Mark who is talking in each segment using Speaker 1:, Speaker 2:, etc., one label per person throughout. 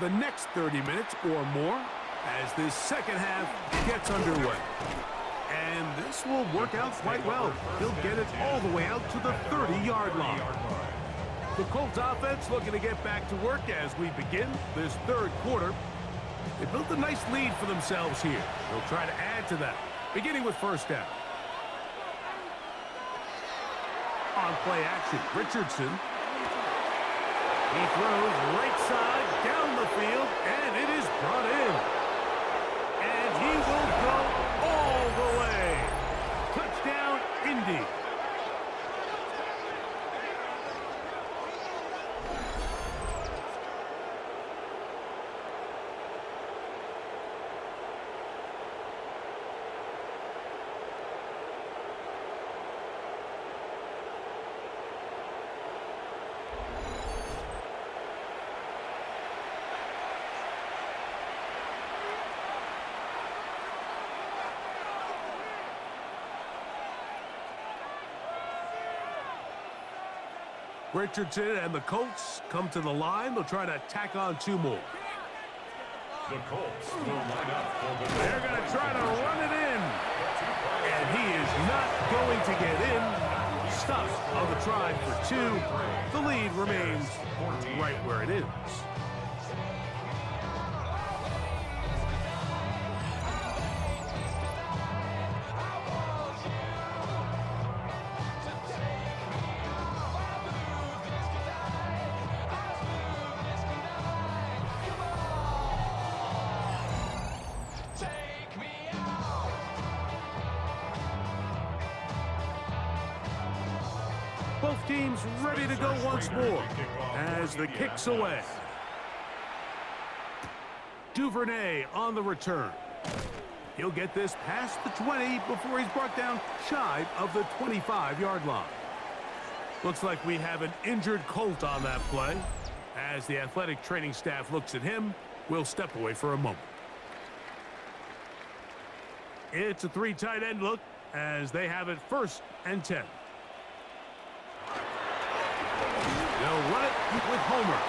Speaker 1: the next 30 minutes or more as this second half gets underway. And this will work out quite well. He'll get it all the way out to the 30-yard line. The Colts offense looking to get back to work as we begin this third quarter. They built a nice lead for themselves here. They'll try to add to that, beginning with first down. On play action, Richardson. He throws right side down the field, and it is brought in. And he will go all the way. Touchdown, Indy. Richardson and the Colts come to the line. They'll try to tack on two more.
Speaker 2: The Colts will line up for the...
Speaker 1: They're going to try to run it in. And he is not going to get in. Stop on the try for two. The lead remains right where it is. Both teams ready to go once more as the kick's away. Duvernay on the return. He'll get this past the 20 before he's brought down shy of the 25-yard line. Looks like we have an injured Colt on that play. As the athletic training staff looks at him, we'll step away for a moment. It's a three tight end look as they have it 1st and 10. They'll run it with Homer.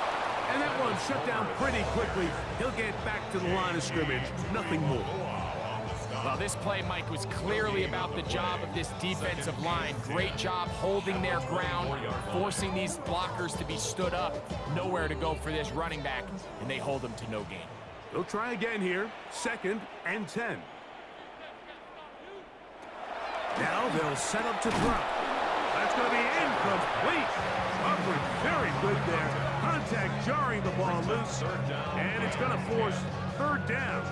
Speaker 1: And that one shut down pretty quickly. He'll get back to the line of scrimmage. Nothing more.
Speaker 3: Well, this play, Mike, was clearly about the job of this defensive line. Great job holding their ground, forcing these blockers to be stood up. Nowhere to go for this running back, and they hold him to no gain.
Speaker 1: They'll try again here. 2nd and 10. Now they'll set up to throw. That's going to be incomplete. Coverage very good there. Contact jarring the ball loose. And it's going to force 3rd down.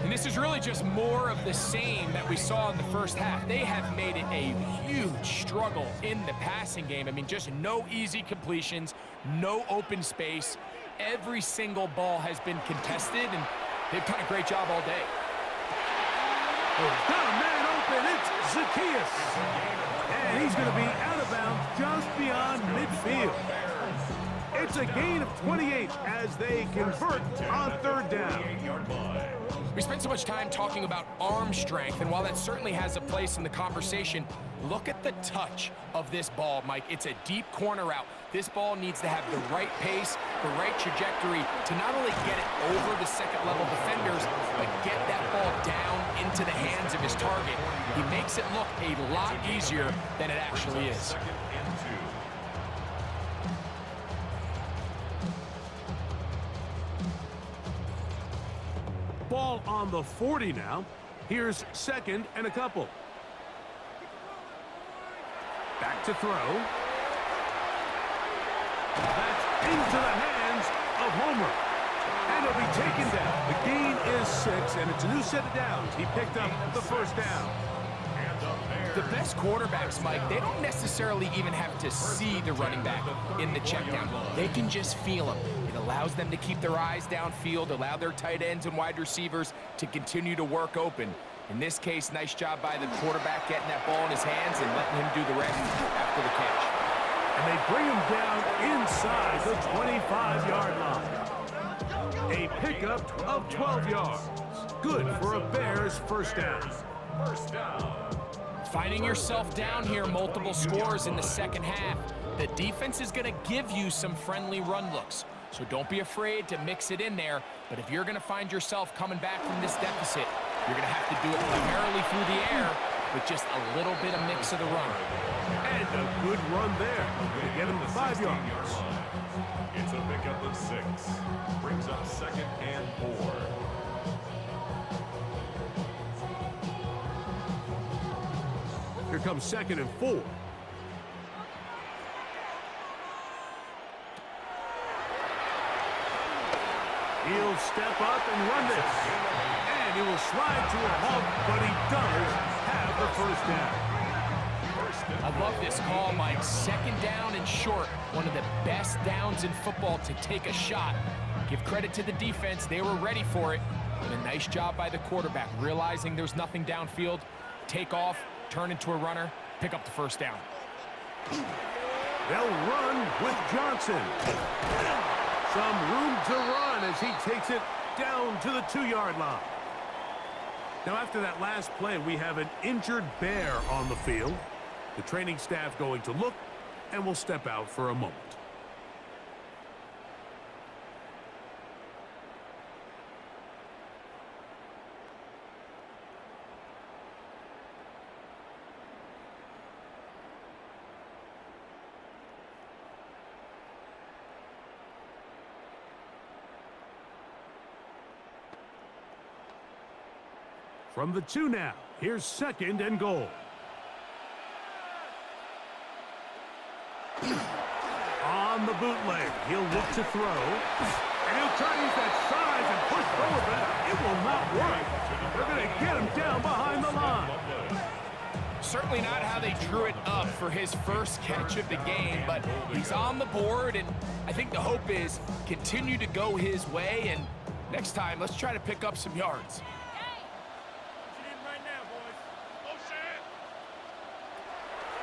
Speaker 3: And this is really just more of the same that we saw in the first half. They have made it a huge struggle in the passing game. I mean, just no easy completions, no open space. Every single ball has been contested, and they've done a great job all day.
Speaker 1: Oh, got a man open. It's Zacchaeus. And he's going to be out of bounds just beyond midfield. It's a gain of 28 as they convert on 3rd down.
Speaker 3: We spent so much time talking about arm strength, and while that certainly has a place in the conversation, look at the touch of this ball, Mike. It's a deep corner route. This ball needs to have the right pace, the right trajectory to not only get it over the second-level defenders, but get that ball down into the hands of his target. He makes it look a lot easier than it actually is.
Speaker 1: Ball on the 40 now. Here's 2nd and a couple. Back to throw. That's into the hands of Homer. And he'll be taken down. The gain is 6, and it's a new set of downs. He picked up the 1st down.
Speaker 3: The best quarterbacks, Mike, they don't necessarily even have to see the running back in the check down. They can just feel him. It allows them to keep their eyes downfield, allow their tight ends and wide receivers to continue to work open. In this case, nice job by the quarterback getting that ball in his hands and letting him do the rest after the catch.
Speaker 1: And they bring him down inside the 25-yard line. A pickup of 12 yards. Good for a Bears 1st down.
Speaker 3: Finding yourself down here, multiple scores in the second half. The defense is going to give you some friendly run looks. So don't be afraid to mix it in there. But if you're going to find yourself coming back from this deficit, you're going to have to do it primarily through the air with just a little bit of mix of the run.
Speaker 1: And a good run there. Going to get him to 5 yards.
Speaker 2: It's a pickup of 6. Brings up 2nd and 4.
Speaker 1: Here comes 2nd and 4. He'll step up and run this. And he will slide to a halt, but he does have the first down.
Speaker 3: I love this call, Mike. 2nd down and short. One of the best downs in football to take a shot. Give credit to the defense. They were ready for it. And a nice job by the quarterback, realizing there's nothing downfield. Take off, turn into a runner, pick up the first down.
Speaker 1: They'll run with Johnson. Some room to run as he takes it down to the 2-yard line. Now, after that last play, we have an injured bear on the field. The training staff going to look, and will step out for a moment. From the 2 now, here's 2nd and goal. On the bootleg, he'll look to throw. And he'll try to use that size and push forward, but it will not work. They're going to get him down behind the line.
Speaker 3: Certainly not how they drew it up for his first catch of the game, but he's on the board, and I think the hope is continue to go his way, and next time, let's try to pick up some yards.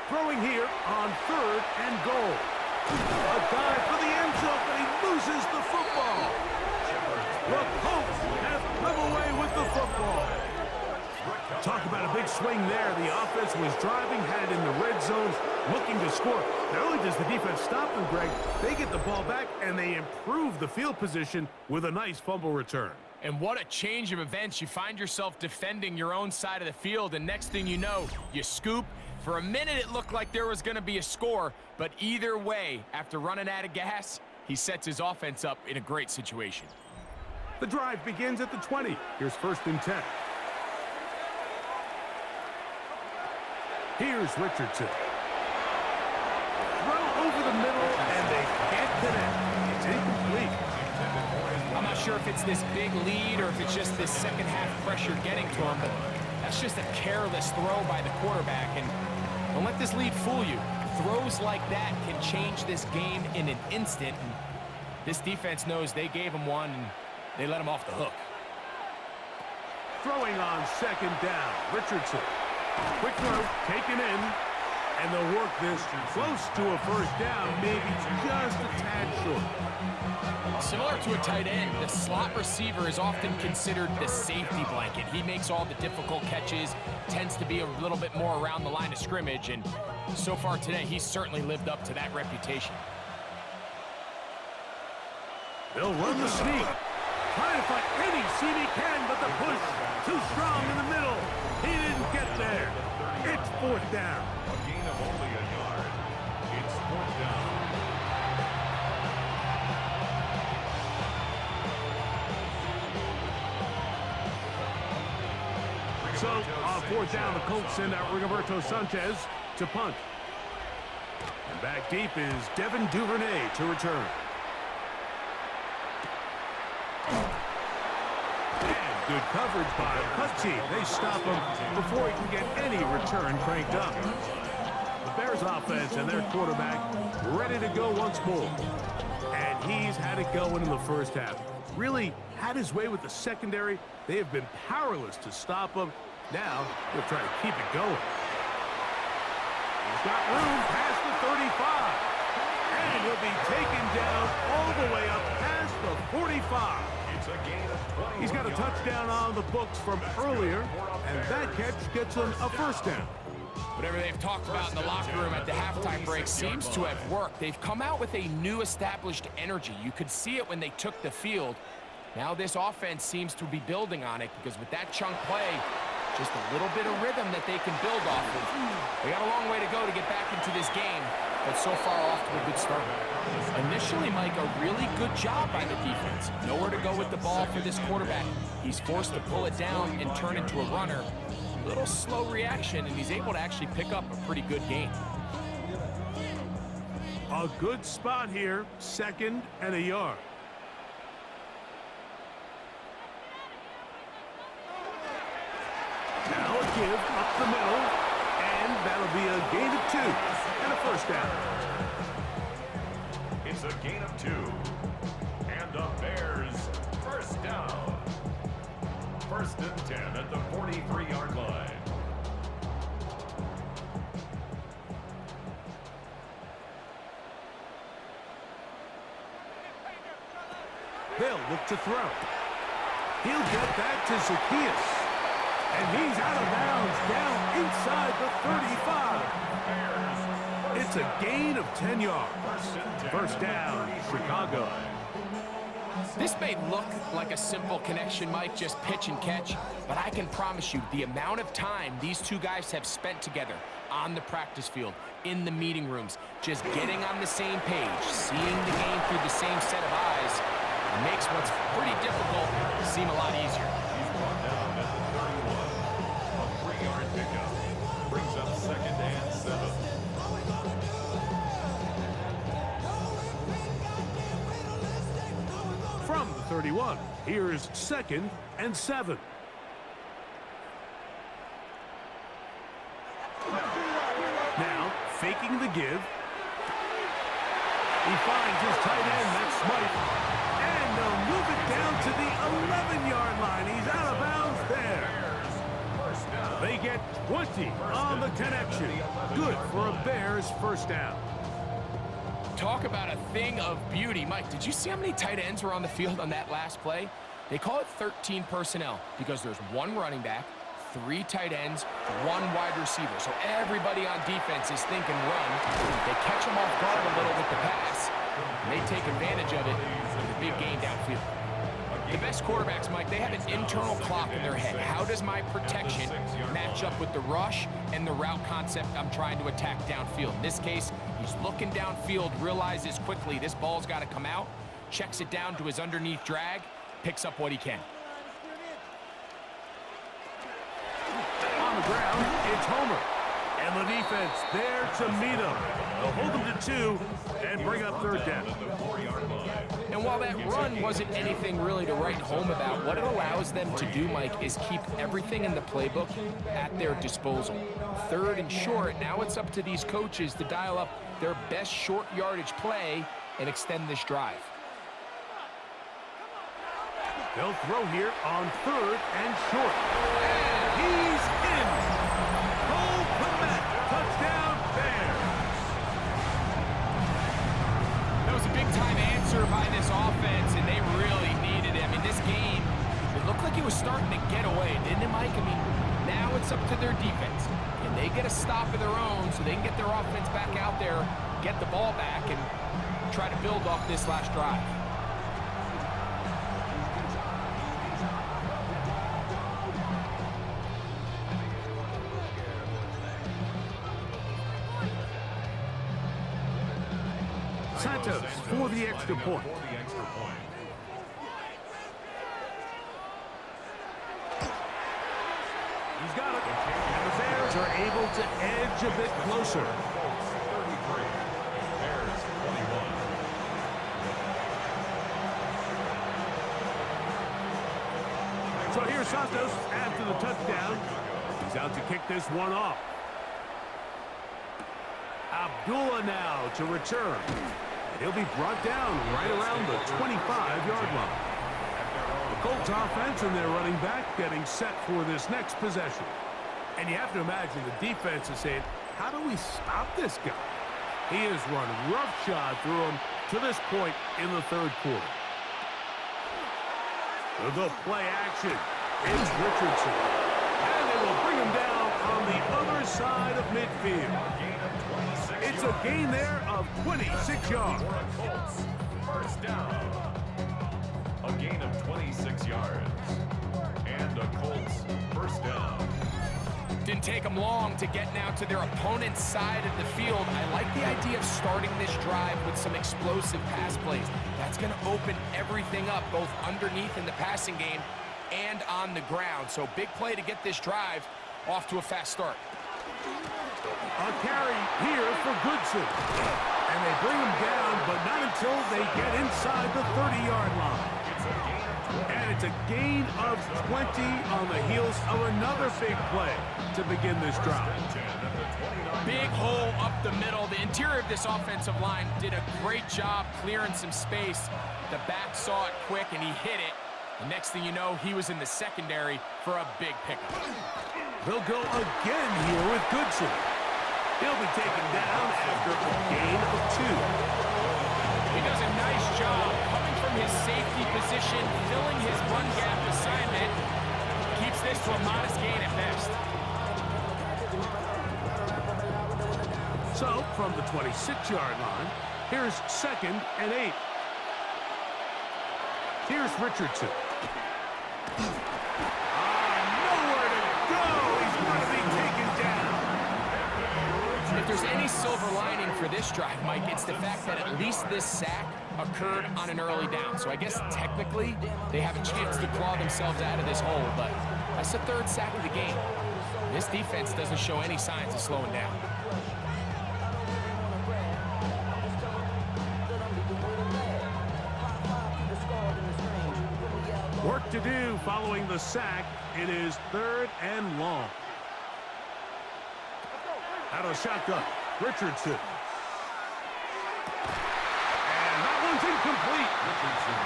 Speaker 1: Throwing here on 3rd and goal. A dive for the end zone, but he loses the football. The Colts have come away with the football. Talk about a big swing there. The offense was driving, had it in the red zone, looking to score. Not only does the defense stop them, Greg, they get the ball back, and they improve the field position with a nice fumble return.
Speaker 3: And what a change of events. You find yourself defending your own side of the field, and next thing you know, you scoop. For a minute, it looked like there was going to be a score, but either way, after running out of gas, he sets his offense up in a great situation.
Speaker 1: The drive begins at the 20. Here's 1st and 10. Here's Richardson. Throw over the middle, and they can't connect. It's incomplete.
Speaker 3: I'm not sure if it's this big lead or if it's just this second half pressure getting to him, but that's just a careless throw by the quarterback, and don't let this lead fool you. Throws like that can change this game in an instant, and this defense knows they gave him one, and they let him off the hook.
Speaker 1: Throwing on 2nd down, Richardson. Quick throw, taken in, and they'll work this close to a first down, maybe just a tad short.
Speaker 3: Similar to a tight end, the slot receiver is often considered the safety blanket. He makes all the difficult catches, tends to be a little bit more around the line of scrimmage, and so far today, he's certainly lived up to that reputation.
Speaker 1: They'll run the sneak. Trying to find any seam he can, but the push too strong in the middle. He didn't get there. It's 4th down.
Speaker 2: A gain of only a yard. It's 4th down.
Speaker 1: So, on 4th down, the Colts send out Rigoberto Sanchez to punt. And back deep is Devin Duvernay to return. And good coverage by the punt team. They stop him before he can get any return cranked up. The Bears offense and their quarterback ready to go once more. And he's had it going in the first half. Really had his way with the secondary. They have been powerless to stop him. Now, he'll try to keep it going. He's got room past the 35. And he'll be taken down all the way up past the 45.
Speaker 2: It's a gain of 20.
Speaker 1: He's got a touchdown on the books from earlier, and that catch gets him a first down.
Speaker 3: Whatever they've talked about in the locker room at the halftime break seems to have worked. They've come out with a new established energy. You could see it when they took the field. Now this offense seems to be building on it because with that chunk play, just a little bit of rhythm that they can build off of. They got a long way to go to get back into this game, but so far off to a good start. Initially, Mike, a really good job by the defense. Nowhere to go with the ball for this quarterback. He's forced to pull it down and turn into a runner. Little slow reaction, and he's able to actually pick up a pretty good game.
Speaker 1: A good spot here, 2nd and a yard. Now a give up the middle, and that'll be a gain of 2 and a first down.
Speaker 2: It's a gain of 2. And the Bears first down. 1st and 10 at the 43-yard line.
Speaker 1: They'll look to throw. He'll get that to Zacchaeus. And he's out of bounds down inside the 35. It's a gain of 10 yards. First down, Chicago.
Speaker 3: This may look like a simple connection, Mike, just pitch and catch, but I can promise you the amount of time these two guys have spent together on the practice field, in the meeting rooms, just getting on the same page, seeing the game through the same set of eyes, it makes what's pretty difficult seem a lot easier.
Speaker 2: He's brought down at the 31. A 3-yard pickup. Brings up 2nd and 7.
Speaker 1: From the 31, here's 2nd and 7. Now, faking the give. He finds his tight end, that's Smythe. And they'll move it down to the 11-yard line. He's out of bounds there. They get 20 on the connection. Good for a Bears first down.
Speaker 3: Talk about a thing of beauty. Mike, did you see how many tight ends were on the field on that last play? They call it 13 personnel because there's 1 running back, 3 tight ends, 1 wide receiver. So everybody on defense is thinking run. They catch them off guard a little with the pass. And they take advantage of it with a big gain downfield. The best quarterbacks, Mike, they have an internal clock in their head. How does my protection match up with the rush and the route concept I'm trying to attack downfield? In this case, he's looking downfield, realizes quickly this ball's got to come out, checks it down to his underneath drag, picks up what he can.
Speaker 1: On the ground, it's Homer. And the defense there to meet him. They'll hold him to 2 and bring up 3rd down.
Speaker 3: And while that run wasn't anything really to write home about, what it allows them to do, Mike, is keep everything in the playbook at their disposal. 3rd and short, now it's up to these coaches to dial up their best short yardage play and extend this drive.
Speaker 1: They'll throw here on 3rd and short. And he's in. Cole Kmet, touchdown Bears.
Speaker 3: That was a big-time answer by this offense, and they really needed it. I mean, this game, it looked like it was starting to get away, didn't it, Mike? I mean, now it's up to their defense. And they get a stop of their own so they can get their offense back out there, get the ball back, and try to build off this last drive.
Speaker 1: Santos for the extra point. He's got it. And the Bears are able to edge a bit closer. So here's Santos after the touchdown. He's out to kick this one off. Abdullah now to return. He'll be brought down right around the 25-yard line. The Colts offense and their running back getting set for this next possession. And you have to imagine the defense is saying, how do we stop this guy? He has run roughshod through him to this point in the 3rd quarter. The play action. It's Richardson. And they will bring him down on the other side of midfield. It's a gain there of 26 yards.
Speaker 2: Colts, first down. A gain of 26 yards. And a Colts first down.
Speaker 3: Didn't take them long to get now to their opponent's side of the field. I like the idea of starting this drive with some explosive pass plays. That's going to open everything up, both underneath in the passing game and on the ground. So big play to get this drive off to a fast start.
Speaker 1: A carry here for Goodson. And they bring him down, but not until they get inside the 30-yard line. And it's a gain of 20 on the heels of another big play to begin this drive.
Speaker 3: Big hole up the middle. The interior of this offensive line did a great job clearing some space. The back saw it quick, and he hit it. The next thing you know, he was in the secondary for a big pickup.
Speaker 1: They'll go again here with Goodson. He'll be taken down after a gain of 2.
Speaker 3: He does a nice job coming from his safety position, filling his run gap assignment. Keeps this to a modest gain at best.
Speaker 1: So, from the 26-yard line, here's 2nd and 8. Here's Richardson. Nowhere to go. He's going to be taken down.
Speaker 3: If there's any silver lining for this drive, Mike, it's the fact that at least this sack occurred on an early down. So I guess technically they have a chance to claw themselves out of this hole, but that's the 3rd sack of the game. This defense doesn't show any signs of slowing down.
Speaker 1: Work to do following the sack. It is 3rd and long. Out of shotgun, Richardson. And that one's incomplete.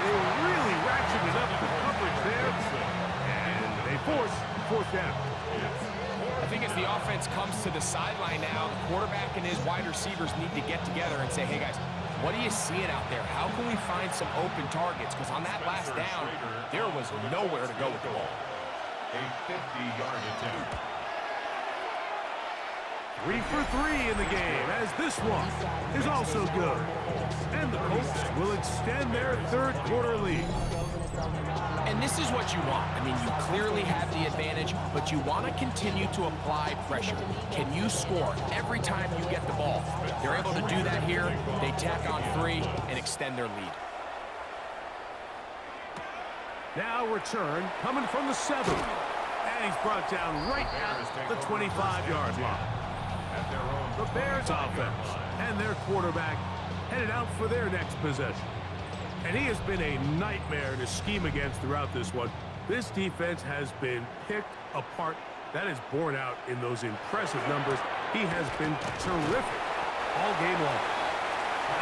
Speaker 1: They really ratcheted up the coverage there. And they force 4th down.
Speaker 3: I think as the offense comes to the sideline now, the quarterback and his wide receivers need to get together and say, hey guys, what are you seeing out there? How can we find some open targets? Because on that last down, there was nowhere to go with the ball.
Speaker 2: A 50-yard attempt.
Speaker 1: 3 for 3 in the game, as this one is also good. And the Colts will extend their 3rd quarter lead.
Speaker 3: And this is what you want. I mean, you clearly have the advantage, but you want to continue to apply pressure. Can you score every time you get the ball? They're able to do that here. They tack on 3 and extend their lead.
Speaker 1: Now return coming from the 7. And he's brought down right at the 25-yard line. The Bears offense and their quarterback headed out for their next possession. And he has been a nightmare to scheme against throughout this one. This defense has been picked apart. That is borne out in those impressive numbers. He has been terrific all game long.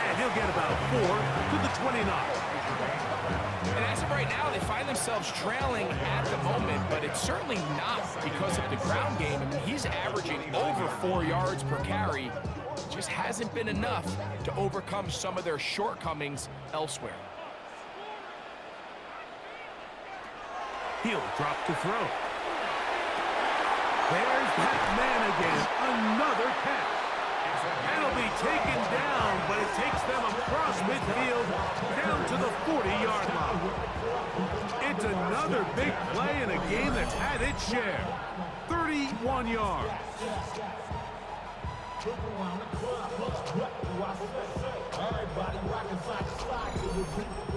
Speaker 1: And he'll get about 4 to the 29.
Speaker 3: And as of right now, they find themselves trailing at the moment, but it's certainly not because of the ground game. I mean, he's averaging over 4 yards per carry. Just hasn't been enough to overcome some of their shortcomings elsewhere.
Speaker 1: He'll drop to throw. There's that man again. Another catch. That'll be taken down, but it takes them across midfield down to the 40-yard line. It's another big play in a game that's had its share. 31 yards.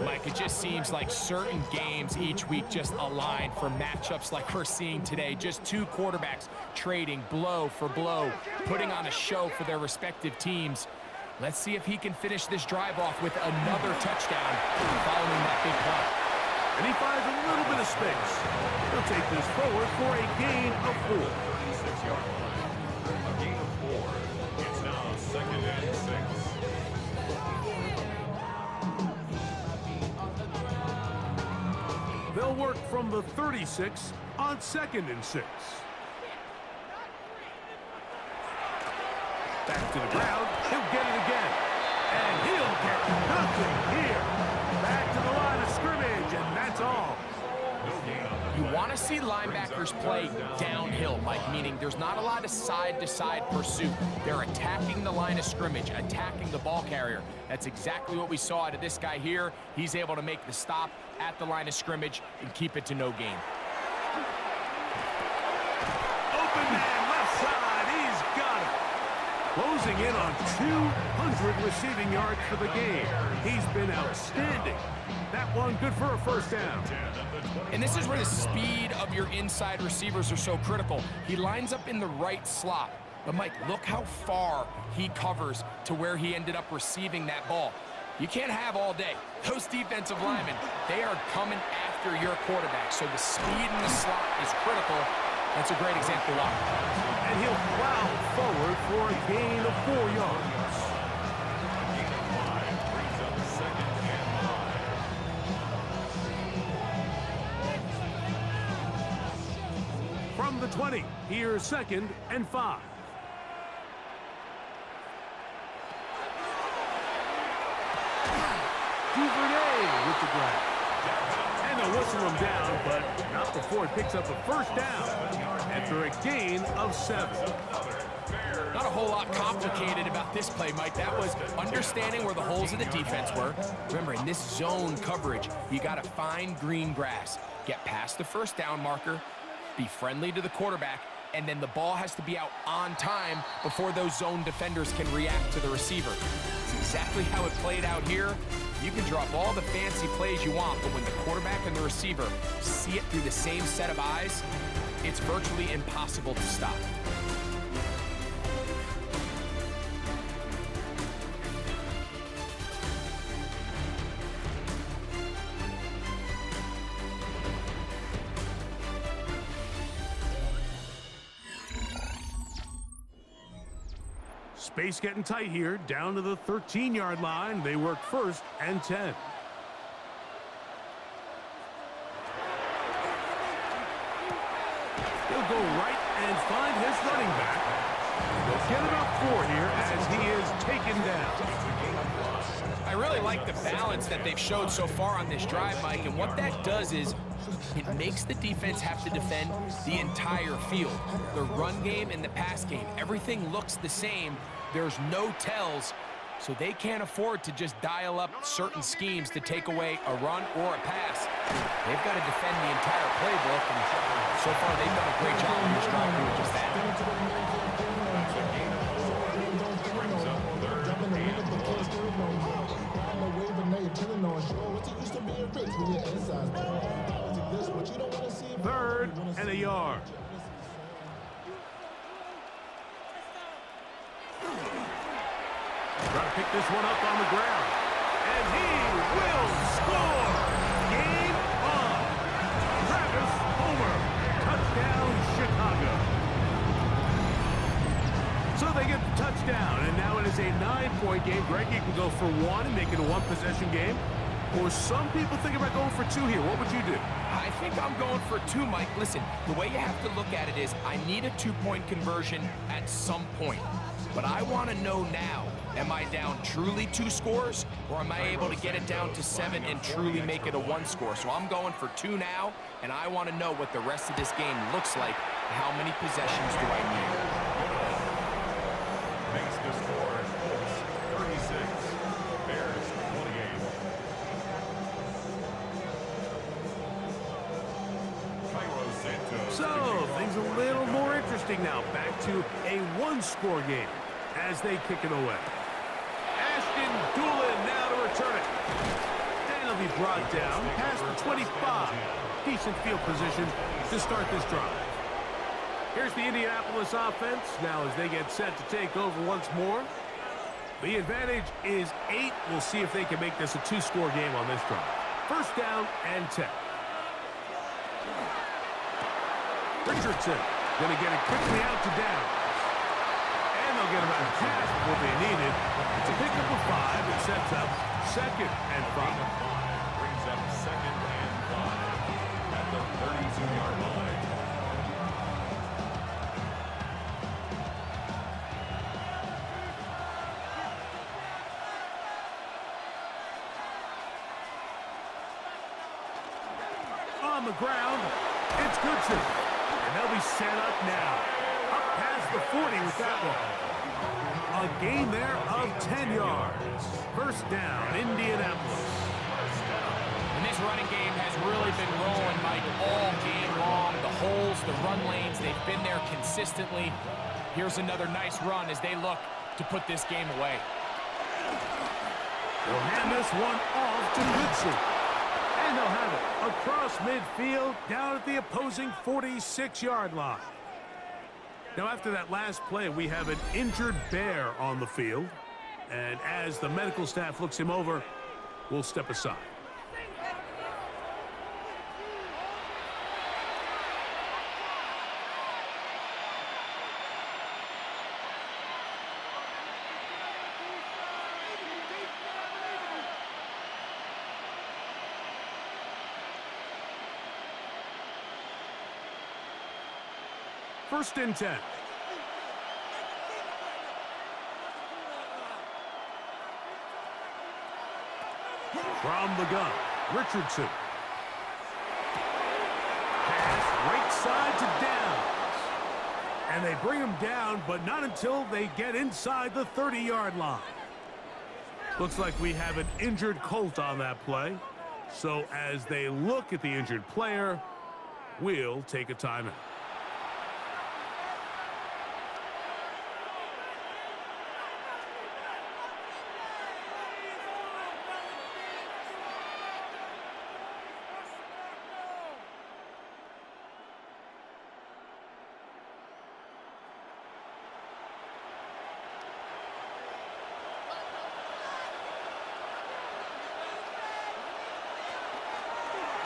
Speaker 3: Mike, it just seems like certain games each week just align for matchups like we're seeing today. Just 2 quarterbacks trading blow for blow, putting on a show for their respective teams. Let's see if he can finish this drive off with another touchdown following that big play.
Speaker 1: And he finds a little bit of space. He'll take this forward for a gain of 4.
Speaker 2: 36-yard line. A gain of 4. It's now 2nd and 6.
Speaker 1: They'll work from the 36 on 2nd and 6. Back to the ground. He'll get it again. And he'll get nothing here. Back to the line of scrimmage, and that's all.
Speaker 2: No gain on the
Speaker 3: You want to see linebackers play downhill, Mike, meaning there's not a lot of side-to-side pursuit. They're attacking the line of scrimmage, attacking the ball carrier. That's exactly what we saw out of this guy here. He's able to make the stop at the line of scrimmage and keep it to no gain.
Speaker 1: Open man, left side, he's got it. Closing in on 200 receiving yards for the game. He's been outstanding. That one good for a first down.
Speaker 3: And this is where the speed of your inside receivers are so critical. He lines up in the right slot. But, Mike, look how far he covers to where he ended up receiving that ball. You can't have all day. Those defensive linemen, they are coming after your quarterback. So the speed in the slot is critical. That's a great example why.
Speaker 1: And he'll plow forward for a gain of 4 yards. From the 20, here's 2nd and 5. Duvernay with the grab. And they'll whistle him down, but not before he picks up a first down after a gain of 7.
Speaker 3: Not a whole lot complicated about this play, Mike. That was understanding where the holes of the defense were. Remember, in this zone coverage, you got to find green grass. Get past the first down marker, be friendly to the quarterback, and then the ball has to be out on time before those zone defenders can react to the receiver. It's exactly how it played out here. You can drop all the fancy plays you want, but when the quarterback and the receiver see it through the same set of eyes, it's virtually impossible to stop.
Speaker 1: Space getting tight here, down to the 13-yard line. They work 1st and 10. He'll go right and find his running back. They'll get about 4 here as he is taken down.
Speaker 3: I really like the balance that they've showed so far on this drive, Mike, and what that does is it makes the defense have to defend the entire field. The run game and the pass game, everything looks the same. There's no tells, so they can't afford to just dial up certain schemes to take away a run or a pass. They've got to defend the entire playbook, and so far they've done a great job on this drive doing just that.
Speaker 1: Third and a yard. Trying to pick this one up on the ground. And he will score! Game on! Travis Homer. Touchdown, Chicago. So they get the touchdown, and now it is a 9-point game. Greg, you can go for 1 and make it a 1-possession game. Or some people think about going for 2 here. What would you do?
Speaker 3: I think I'm going for 2, Mike. Listen, the way you have to look at it is I need a 2-point conversion at some point. But I want to know now, am I down truly 2 scores, or am I able to get it down to 7 and truly make it a 1 score? So I'm going for 2 now, and I want to know what the rest of this game looks like. How many possessions do I need?
Speaker 2: Makes the score, Colts 36, Bears 28.
Speaker 1: So, things a little more interesting now. Back to a 1-score game as they kick it away. Ashton Doolin now to return it. And he'll be brought down past the 25. Decent field position to start this drive. Here's the Indianapolis offense now as they get set to take over once more. The advantage is 8. We'll see if they can make this a 2-score game on this drive. First down and 10. Richardson going to get it quickly out to Downs. And they'll get about half of what they needed. It's a pickup of 5. It sets up 2nd and 5.
Speaker 2: Brings up 2nd and 5 at the 32-yard line.
Speaker 1: On the ground, It's Goodson. And they'll be set up now. Up past the 40 with that one. A gain there of 10 yards. First down, Indianapolis.
Speaker 3: And this running game has really been rolling, Mike, all game long. The holes, the run lanes, they've been there consistently. Here's another nice run as they look to put this game away.
Speaker 1: They'll hand this one off to Goodson. And they'll have it across midfield down at the opposing 46-yard line. Now, after that last play, we have an injured Bear on the field. And as the medical staff looks him over, we'll step aside. First and 10. From the gun, Richardson. Pass right side to Downs. And they bring him down, but not until they get inside the 30-yard line. Looks like we have an injured Colt on that play. So as they look at the injured player, we'll take a timeout.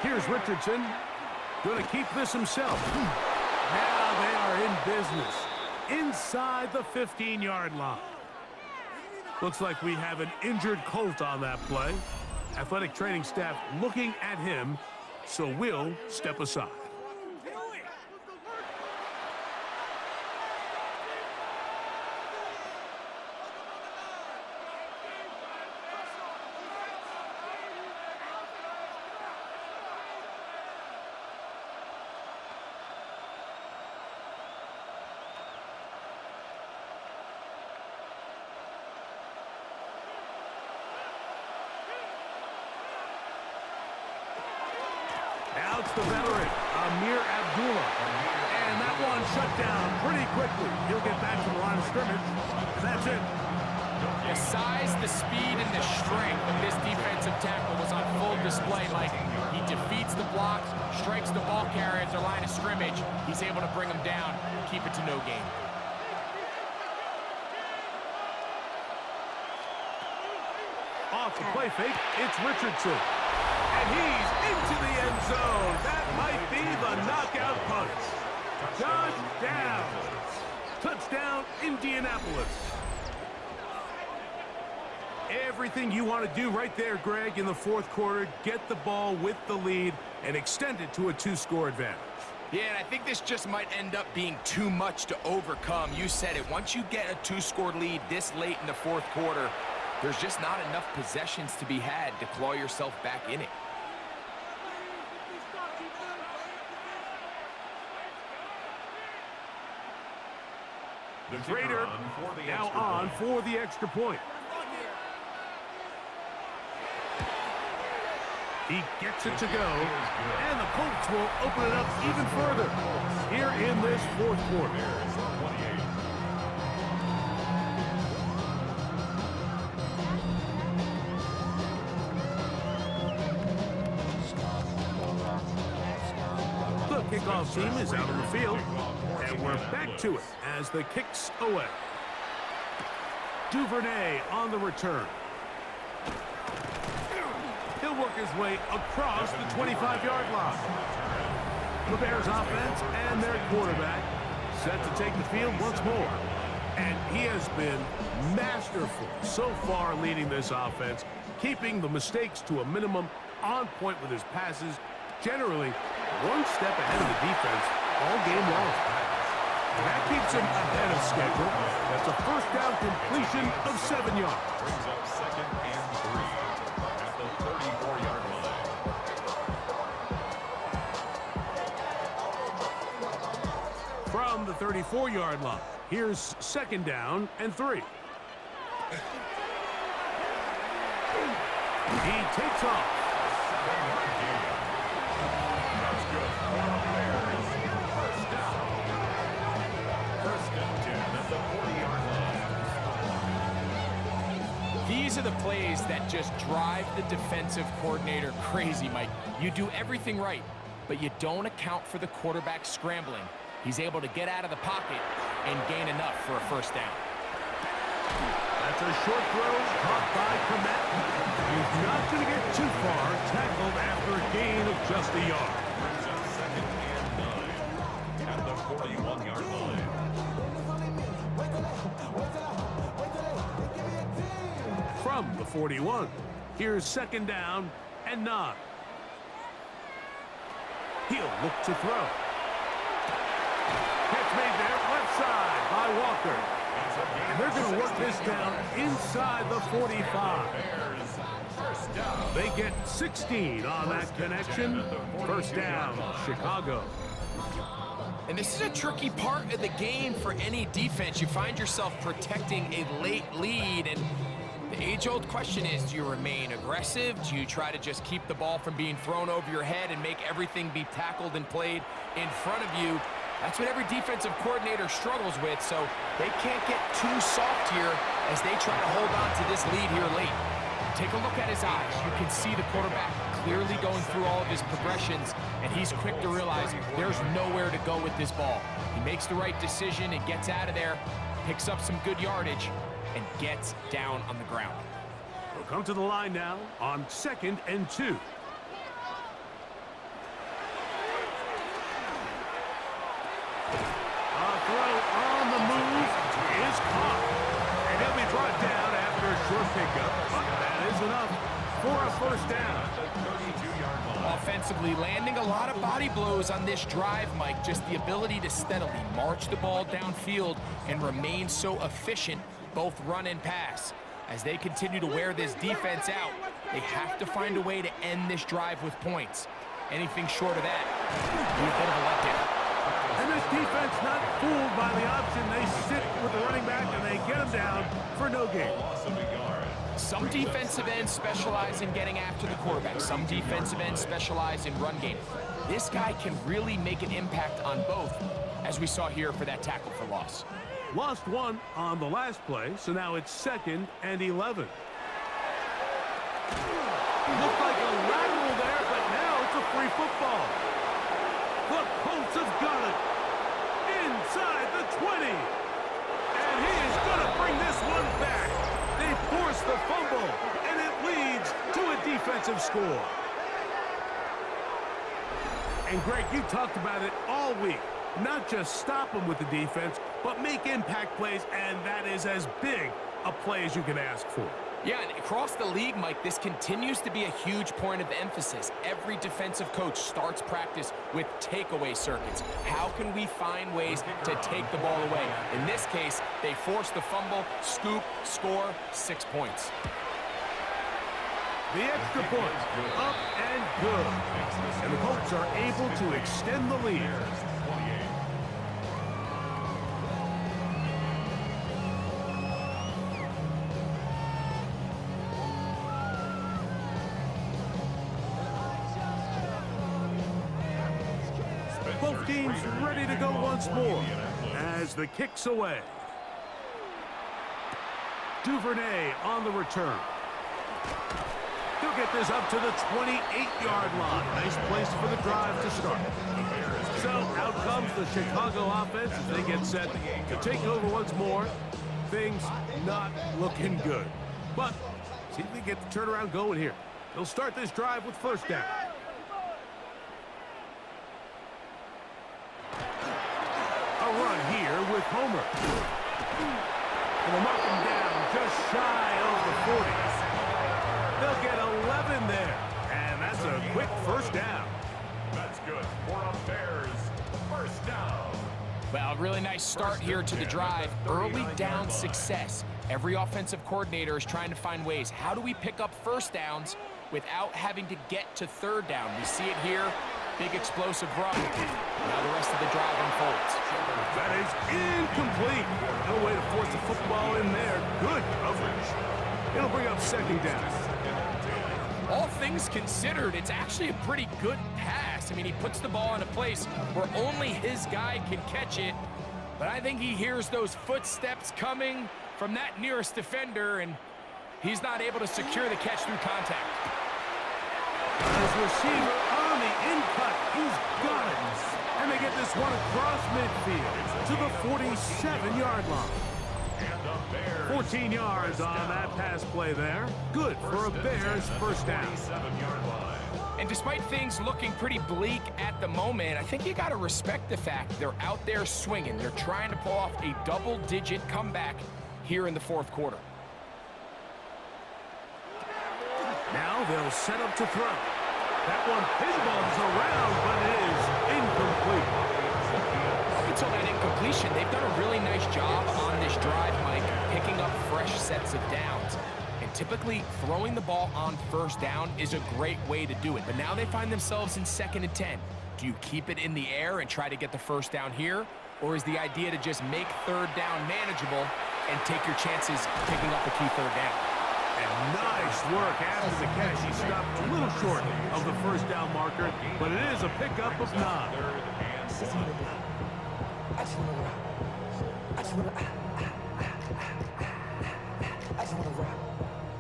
Speaker 1: Here's Richardson, going to keep this himself. Now they are in business, inside the 15-yard line. Looks like we have an injured Colt on that play. Athletic training staff looking at him, so we'll step aside. Now it's the veteran, Amir Abdullah. And that one shut down pretty quickly. He'll get back to the line of scrimmage, and that's it.
Speaker 3: The size, the speed, and the strength of this defensive tackle was on full display, Mike. He defeats the block, strikes the ball carrier at the line of scrimmage. He's able to bring him down, keep it to no gain.
Speaker 1: Off the play fake, it's Richardson. And he's into the end zone. That might be the knockout punch. Touchdown. Touchdown, Indianapolis. Everything you want to do right there, Greg, in the fourth quarter. Get the ball with the lead and extend it to a two-score advantage.
Speaker 3: Yeah, and I think this just might end up being too much to overcome. You said it. Once you get a two-score lead this late in the fourth quarter, there's just not enough possessions to be had to claw yourself back in it.
Speaker 1: The Raider now on for the extra point. He gets it to go, and the Colts will open it up even further here in this fourth quarter. The kickoff team is out on the field, and we're back to it as the kick's away. Duvernay on the return. He'll work his way across the 25-yard line. The Bears offense and their quarterback set to take the field once more. And he has been masterful so far leading this offense, keeping the mistakes to a minimum, on point with his passes, generally one step ahead of the defense all game long. And that keeps him ahead of schedule. That's a first down completion of 7 yards.
Speaker 2: Brings up 2nd and 3 at the 34-yard line.
Speaker 1: From the 34-yard line, here's second down and 3. He takes off.
Speaker 2: That's good. Bears, first down. First and 10 at the 40-yard line.
Speaker 3: These are the plays that just drive the defensive coordinator crazy, Mike. You do everything right, but you don't account for the quarterback scrambling. He's able to get out of the pocket and gain enough for a first down.
Speaker 1: That's a short throw caught by Komet. He's not going to get too far, tackled after a gain of just a yard.
Speaker 2: Brings up second and 9 at the 41-yard line.
Speaker 1: From the 41, here's second down and 9. He'll look to throw. Catch made there, left side by Walker. And they're going to work this down inside the 45. They get 16 on that connection. First down, Chicago.
Speaker 3: And this is a tricky part of the game for any defense. You find yourself protecting a late lead, and the age-old question is, do you remain aggressive? Do you try to just keep the ball from being thrown over your head and make everything be tackled and played in front of you? That's what every defensive coordinator struggles with, so they can't get too soft here as they try to hold on to this lead here late. Take a look at his eyes. You can see the quarterback clearly going through all of his progressions, and he's quick to realize there's nowhere to go with this ball. He makes the right decision and gets out of there, picks up some good yardage, and gets down on the ground.
Speaker 1: We'll come to the line now on second and 2. Throw on the move is caught. And he'll be brought down after a short pickup. But that is enough for a first down.
Speaker 3: Offensively, landing a lot of body blows on this drive, Mike. Just the ability to steadily march the ball downfield and remain so efficient, both run and pass. As they continue to wear this defense out, they have to find a way to end this drive with points. Anything short of that would be a bit of a letdown.
Speaker 1: And this defense not fooled by the option. They sit with the running back and they get him down for no gain.
Speaker 3: Some defensive ends specialize in getting after the quarterback. Some defensive ends specialize in run game. This guy can really make an impact on both, as we saw here for that tackle for loss.
Speaker 1: Lost one on the last play, so now it's second and 11. Looked like a lateral there, but now it's a free football. The Colts have got it inside the 20. And he is going to bring this one back. They force the fumble, and it leads to a defensive score. And Greg, you talked about it all week. Not just stop them with the defense, but make impact plays, and that is as big a play as you can ask for.
Speaker 3: Yeah, and across the league, Mike, this continues to be a huge point of emphasis. Every defensive coach starts practice with takeaway circuits. How can we find ways to take the ball away? In this case, they force the fumble, scoop, score, 6 points.
Speaker 1: The extra point, up and good. And the Colts are able to extend the lead. Both teams ready to go once more as the kick's away. Duvernay on the return. He'll get this up to the 28-yard line. Nice place for the drive to start. So out comes the Chicago offense as they get set to take over once more. Things not looking good. But see if they get the turnaround going here. They'll start this drive with first down. A run here with Homer. And they'll mark him down just shy of the 40s. They'll get 11 there. And that's a quick first down.
Speaker 2: That's good for a Bears first down.
Speaker 3: Well, a really nice start here to the drive. Early down success. Every offensive coordinator is trying to find ways. How do we pick up first downs without having to get to third down? We see it here. big explosive run. Now the rest of the drive unfolds.
Speaker 1: That is incomplete. No way to force the football in there. Good coverage. It'll bring up second down.
Speaker 3: All things considered, it's actually a pretty good pass. I mean, he puts the ball in a place where only his guy can catch it. But I think he hears those footsteps coming from that nearest defender, and he's not able to secure the catch through contact.
Speaker 1: His receiver on the in-cut. He's got it. And they get this one across midfield to the 47-yard line. 14 yards on that pass play there. Good for a Bears first down.
Speaker 3: And despite things looking pretty bleak at the moment, I think you got to respect the fact they're out there swinging. They're trying to pull off a double-digit comeback here in the fourth quarter.
Speaker 1: Now they'll set up to throw. That one pinballs around, but it is incomplete.
Speaker 3: Up until that incompletion, they've done a really nice job on this drive, Mike, picking up fresh sets of downs. And typically, throwing the ball on first down is a great way to do it. But now they find themselves in 2nd and 10. Do you keep it in the air and try to get the first down here? Or is the idea to just make third down manageable and take your chances picking up a key third down?
Speaker 1: And nice work after the catch. He stopped a little short of the first down marker, but it is a pickup of 9.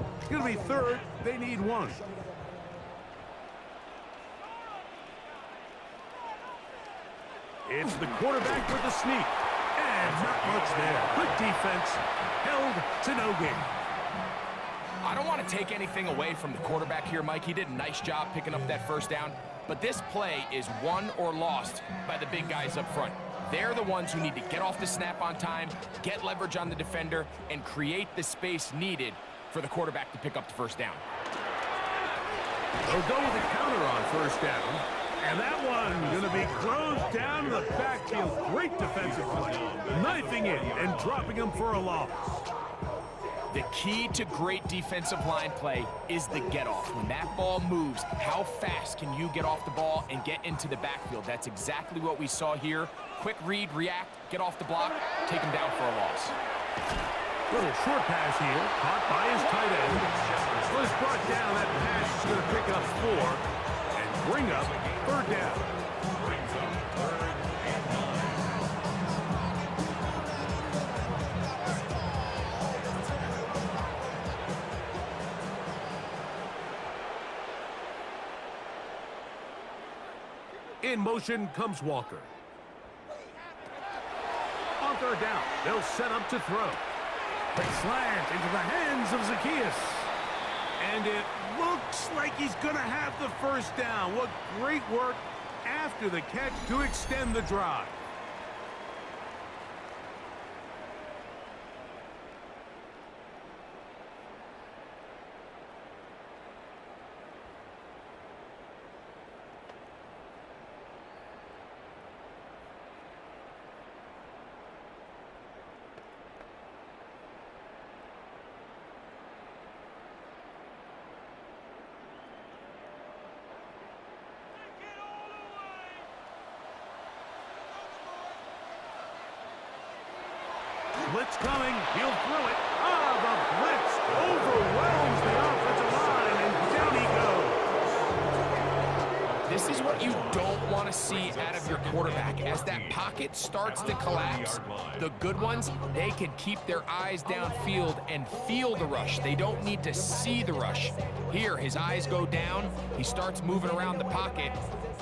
Speaker 1: It's going to be third. They need 1. It's the quarterback with the sneak. And not much there. Good defense. Held to no gain.
Speaker 3: I don't want to take anything away from the quarterback here, Mike. He did a nice job picking up that first down. But this play is won or lost by the big guys up front. They're the ones who need to get off the snap on time, get leverage on the defender, and create the space needed for the quarterback to pick up the first down.
Speaker 1: They'll go with the counter on first down. And that one going to be closed down to the backfield. Great defensive play. Knifing it and dropping him for a loss.
Speaker 3: The key to great defensive line play is the get-off. When that ball moves, how fast can you get off the ball and get into the backfield? That's exactly what we saw here. Quick read, react, get off the block, take him down for a loss.
Speaker 1: Little short pass here, caught by his tight end. Was brought down. That pass is going to pick up 4 and bring up third down. In motion comes Walker. On third down, they'll set up to throw. Quick slant into the hands of Zacchaeus. And it looks like he's going to have the first down. What great work after the catch to extend the drive. Blitz coming. He'll throw it. Ah, the blitz overwhelms the offensive line, and down he goes.
Speaker 3: This is what you don't want to see out of your quarterback. As that pocket starts to collapse, the good ones, they can keep their eyes downfield and feel the rush. They don't need to see the rush. Here, his eyes go down. He starts moving around the pocket.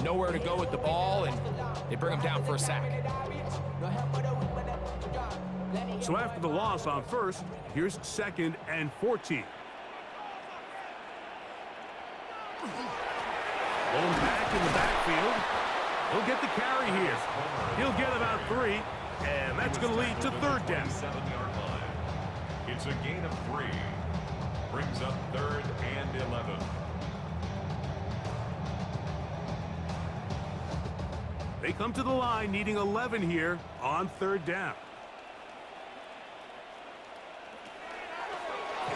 Speaker 3: Nowhere to go with the ball, and they bring him down for a sack.
Speaker 1: So after the loss on first, here's 2nd and 14. Blown back in the backfield. He'll get the carry here. He'll get about 3, and that's going to lead to third down.
Speaker 2: It's a gain of 3. Brings up 3rd and 11.
Speaker 1: They come to the line needing 11 here on third down.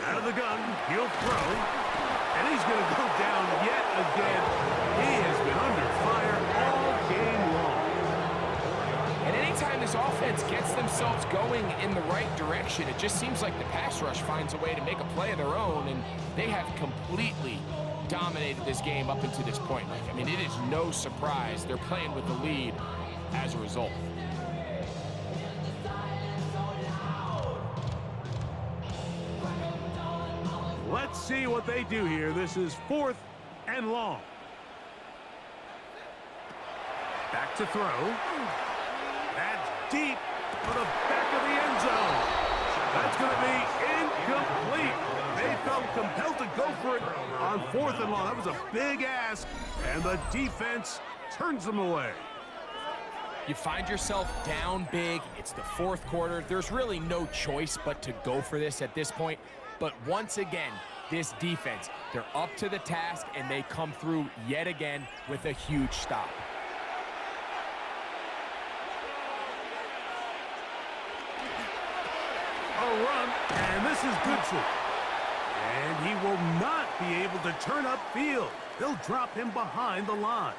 Speaker 1: Out of the gun, he'll throw, and he's going to go down yet again. He has been under fire
Speaker 3: this offense gets themselves going in the right direction. It just seems like the pass rush finds a way to make a play of their own, and they have completely dominated this game up until this point. Like, I mean, it is no surprise they're playing with the lead as a result.
Speaker 1: Let's see what they do here. This is 4th and long. Back to throw. That's deep for the back of the end zone. That's going to be incomplete. They felt compelled to go for it on 4th and long. That was a big ask, and the defense turns them away.
Speaker 3: You find yourself down big. It's the 4th quarter. There's really no choice but to go for this at this point. But once again, this defense, they're up to the task, and they come through yet again with a huge stop.
Speaker 1: A run, and this is Goodson. And he will not be able to turn upfield. They'll drop him behind the line.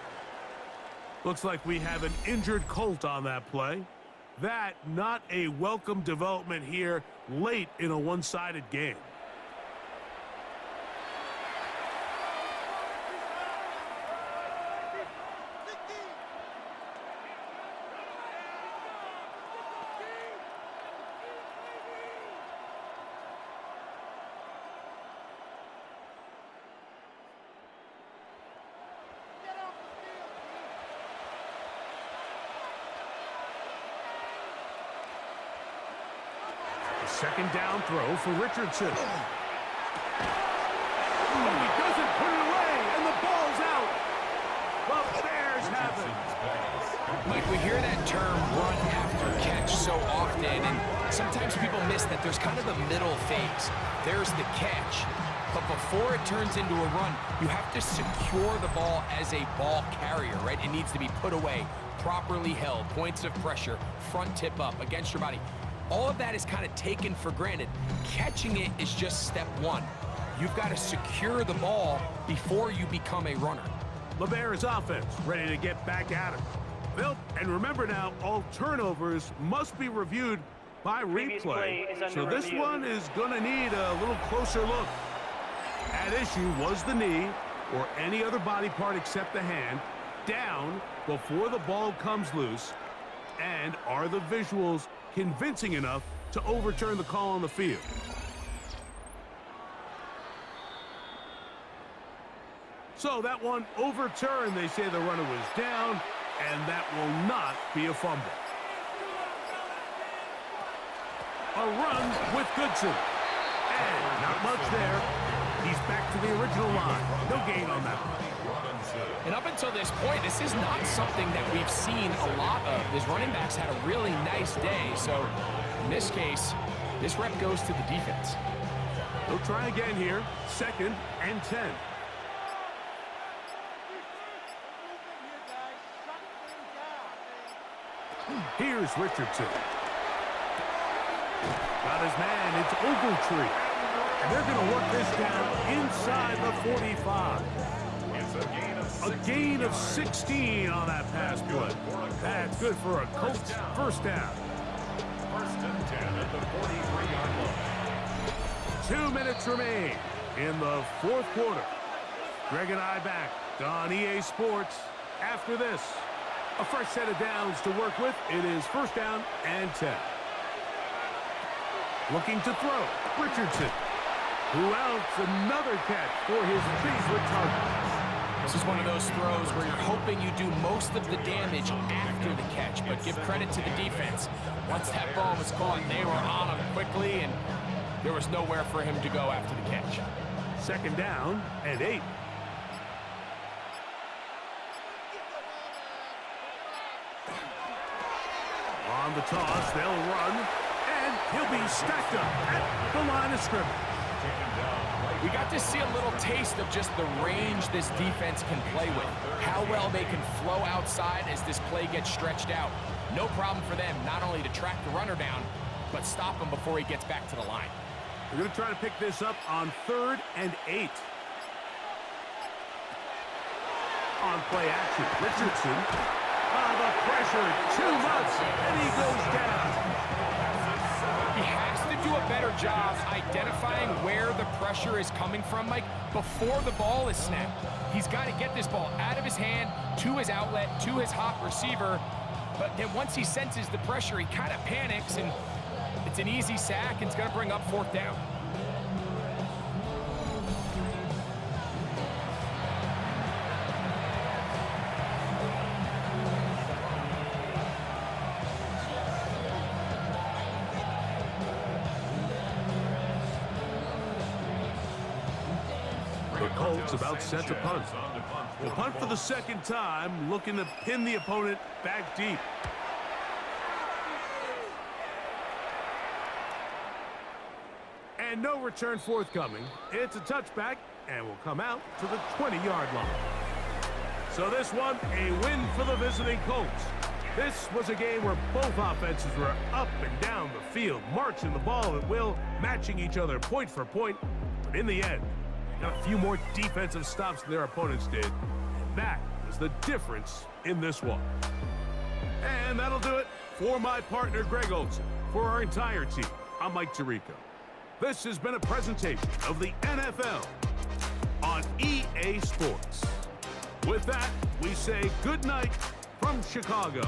Speaker 1: Looks like we have an injured Colt on that play. That not a welcome development here late in a one-sided game. Second down throw for Richardson. Oh, he doesn't put it away, and the ball's out. The Bears have it.
Speaker 3: Mike, we hear that term run after catch so often, and sometimes people miss that there's kind of a middle phase. There's the catch, but before it turns into a run, you have to secure the ball as a ball carrier, right? It needs to be put away, properly held, points of pressure, front tip up against your body. All of that is kind of taken for granted. Catching it is just step one. You've got to secure the ball before you become a runner.
Speaker 1: The Bears offense ready to get back at it. And remember now, all turnovers must be reviewed by replay. So this one is going to need a little closer look. At issue was the knee or any other body part except the hand down before the ball comes loose. And are the visuals convincing enough to overturn the call on the field? So that one overturned. They say the runner was down, and that will not be a fumble. A run with Goodson. And not much there. He's back to the original line. No gain on that one.
Speaker 3: And up until this point, this is not something that we've seen a lot of. His running backs had a really nice day. So in this case, this rep goes to the defense.
Speaker 1: They'll try again here. 2nd and 10. Here's Richardson. Got his man. It's Ogletree. And they're going to work this down inside the 45. A gain of 16 on that pass play. That's good for a Colts first down.
Speaker 2: 1st and 10 at the 43-yard line.
Speaker 1: 2 minutes remain in the 4th quarter. Greg and I back on EA Sports after this. A fresh set of downs to work with. It is 1st down and 10. Looking to throw. Richardson. Who else? Another catch for his favorite target.
Speaker 3: This is one of those throws where you're hoping you do most of the damage after the catch, but give credit to the defense. Once that ball was caught, they were on him quickly, and there was nowhere for him to go after the catch.
Speaker 1: 2nd down and 8. On the toss, they'll run, and he'll be stacked up at the line of scrimmage.
Speaker 3: We got to see a little taste of just the range this defense can play with. How well they can flow outside as this play gets stretched out. No problem for them not only to track the runner down, but stop him before he gets back to the line.
Speaker 1: We're going to try to pick this up on 3rd and 8. On play action, Richardson. The pressure, too much, and he goes down.
Speaker 3: He has to do a better job identifying where the pressure is coming from, Mike, before the ball is snapped. He's got to get this ball out of his hand, to his outlet, to his hot receiver. But then once he senses the pressure, he kind of panics, and it's an easy sack, and it's going to bring up 4th down.
Speaker 1: The Colts about set to punt. They'll punt for the 2nd time, looking to pin the opponent back deep. And no return forthcoming. It's a touchback and will come out to the 20-yard line. So this one, a win for the visiting Colts. This was a game where both offenses were up and down the field, marching the ball at will, matching each other point for point. But in the end, got a few more defensive stops than their opponents did. And that was the difference in this one. And that'll do it for my partner, Greg Olson. For our entire team, I'm Mike Tirico. This has been a presentation of the NFL on EA Sports. With that, we say good night from Chicago.